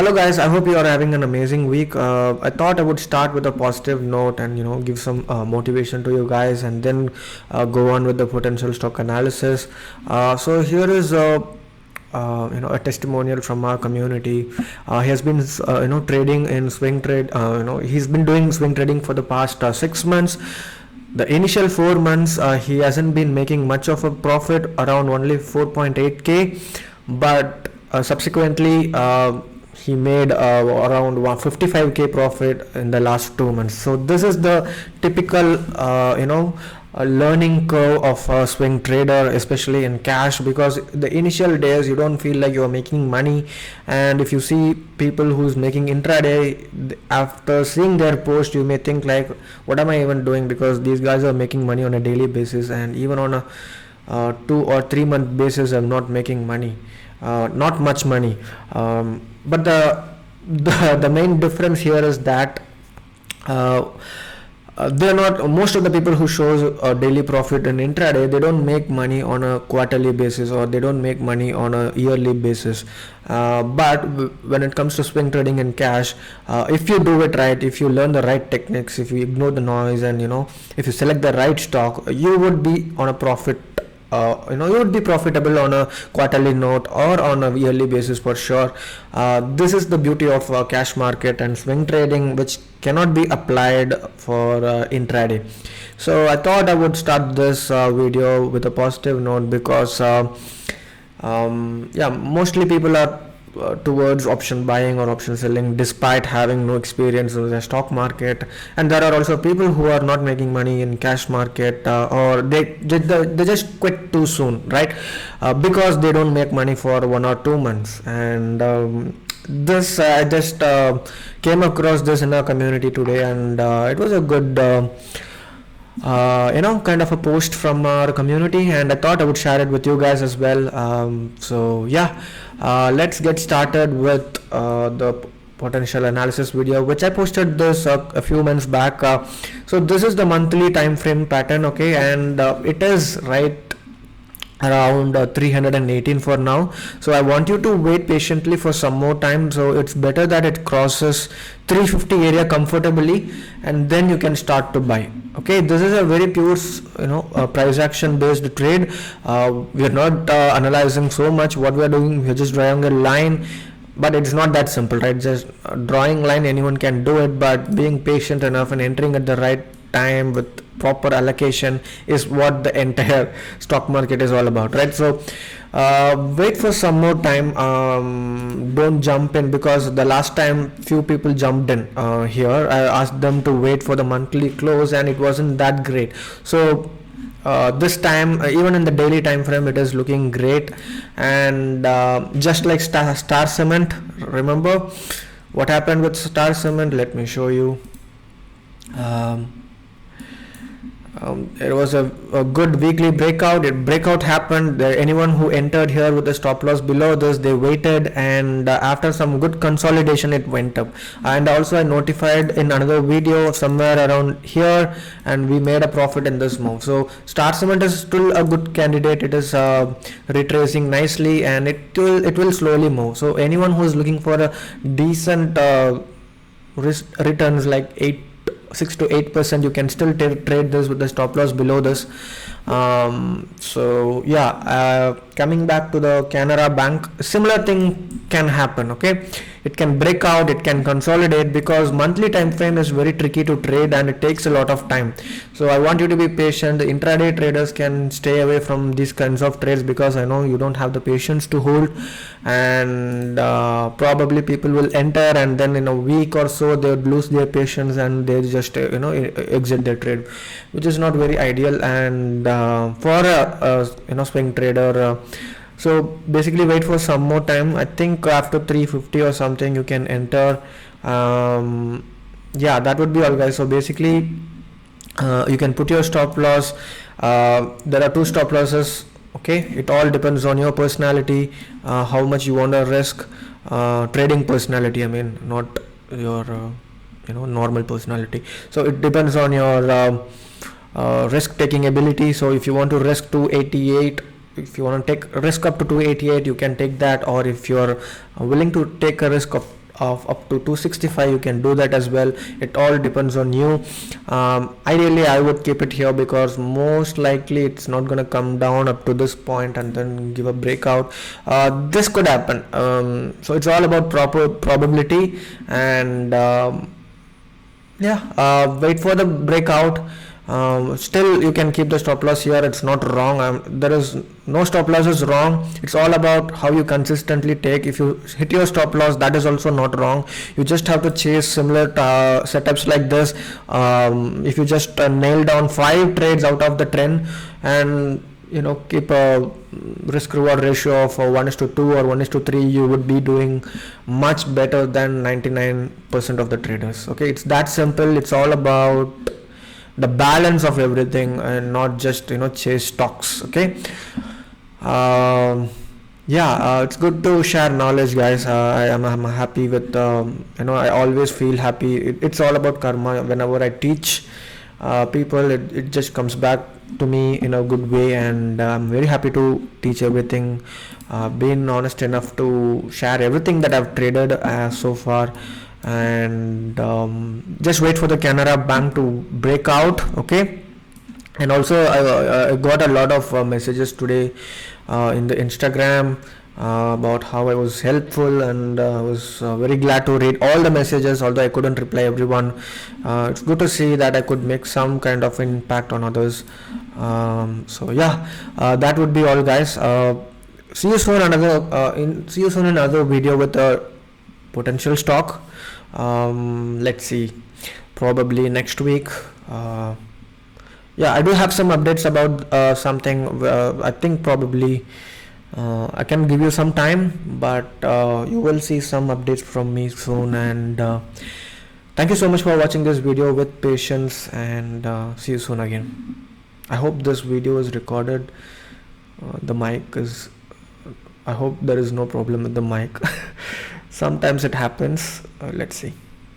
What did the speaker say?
Hello guys, I hope you are having an amazing week. I thought I would start with a positive note and give some motivation to you guys, and then go on with the potential stock analysis. So here is a testimonial from our community. He has been trading in swing trade. He's been doing swing trading for the past 6 months. The initial 4 months, he hasn't been making much of a profit, around only 4.8k, but subsequently he made around 155k profit in the last 2 months. So this is the typical a learning curve of a swing trader, especially in cash, because the initial days you don't feel like you're making money. And if you see people who's making intraday, after seeing their post you may think like, what am I even doing, because these guys are making money on a daily basis, and even on a 2 or 3 month basis I'm not making money, not much money. But the main difference here is that they're not, most of the people who shows a daily profit in intraday, they don't make money on a quarterly basis, or they don't make money on a yearly basis. But when it comes to swing trading in cash, if you do it right, if you learn the right techniques, if you ignore the noise, and if you select the right stock, you would be on a profit. You would be profitable on a quarterly note or on a yearly basis for sure. This is the beauty of cash market and swing trading, which cannot be applied for intraday. So I thought I would start this video with a positive note, because mostly people are towards option buying or option selling despite having no experience in the stock market. And there are also people who are not making money in cash market, or they just quit too soon, right? Because they don't make money for 1 or 2 months. And this I just came across this in our community today, and it was a good kind of a post from our community, and I thought I would share it with you guys as well. Let's get started with the potential analysis video, which I posted this a few months back. So this is the monthly time frame pattern, okay, and it is right around 318 for now. So I want you to wait patiently for some more time. So it's better that it crosses 350 area comfortably, and then you can start to buy. Okay, this is a very pure price action based trade. We are not analyzing so much. What we are doing, we are just drawing a line, but it's not that simple, right? Just drawing line, anyone can do it, but being patient enough and entering at the right time with proper allocation is what the entire stock market is all about, right? So wait for some more time. Don't jump in, because the last time few people jumped in here. I asked them to wait for the monthly close, and it wasn't that great. So this time, even in the daily time frame, it is looking great. And just like Star Cement, remember what happened with Star Cement? Let me show you. It was a good weekly breakout. Breakout happened. Anyone who entered here with a stop loss below this, they waited, and after some good consolidation, it went up. And also I notified in another video somewhere around here, and we made a profit in this move. So Star Cement is still a good candidate. It is retracing nicely, and it will slowly move. So anyone who is looking for a decent returns like 6 to 8%, you can still trade this with the stop loss below this. Coming back to the Canara Bank, similar thing can happen. Okay, it can break out, it can consolidate, because monthly time frame is very tricky to trade and it takes a lot of time. So I want you to be patient. The intraday traders can stay away from these kinds of trades, because I know you don't have the patience to hold, and probably people will enter, and then in a week or so they would lose their patience and they just exit their trade, which is not very ideal. And for a swing trader, so basically wait for some more time. I think after 350 or something you can enter. That would be all, guys. So basically you can put your stop loss. There are two stop losses. Okay, it all depends on your personality, how much you want to risk. Trading personality, I mean, not your normal personality. So it depends on your risk taking ability. So if you want to risk 288, if you want to take a risk up to 288, you can take that. Or if you're willing to take a risk of of up to 265, you can do that as well. It all depends on you. Ideally I would keep it here because most likely it's not going to come down up to this point and then give a breakout. This could happen. So it's all about proper probability, and wait for the breakout. Still you can keep the stop loss here, it's not wrong. There is no stop loss is wrong, it's all about how you consistently take. If you hit your stop loss, that is also not wrong. You just have to chase similar setups like this. If you just nail down 5 trades out of the 10 and keep a risk reward ratio of 1:2 or 1:3, you would be doing much better than 99% of the traders. Okay, it's that simple. It's all about the balance of everything and not just chase stocks. Okay. It's good to share knowledge, guys. I'm happy with I always feel happy. It's all about karma. Whenever I teach people, it just comes back to me in a good way, and I'm very happy to teach everything. Being honest enough to share everything that I've traded so far, and just wait for the Canara Bank to break out. Okay. And also I got a lot of messages today in the Instagram about how I was helpful, and I was very glad to read all the messages, although I couldn't reply everyone. It's good to see that I could make some kind of impact on others. That would be all, guys. See you soon in another video with a potential stock. Let's see, probably next week. I do have some updates about something. I think probably I can give you some time, but you will see some updates from me soon. And thank you so much for watching this video with patience, and see you soon again. I hope this video is recorded. The mic is, I hope there is no problem with the mic. Sometimes it happens. Let's see.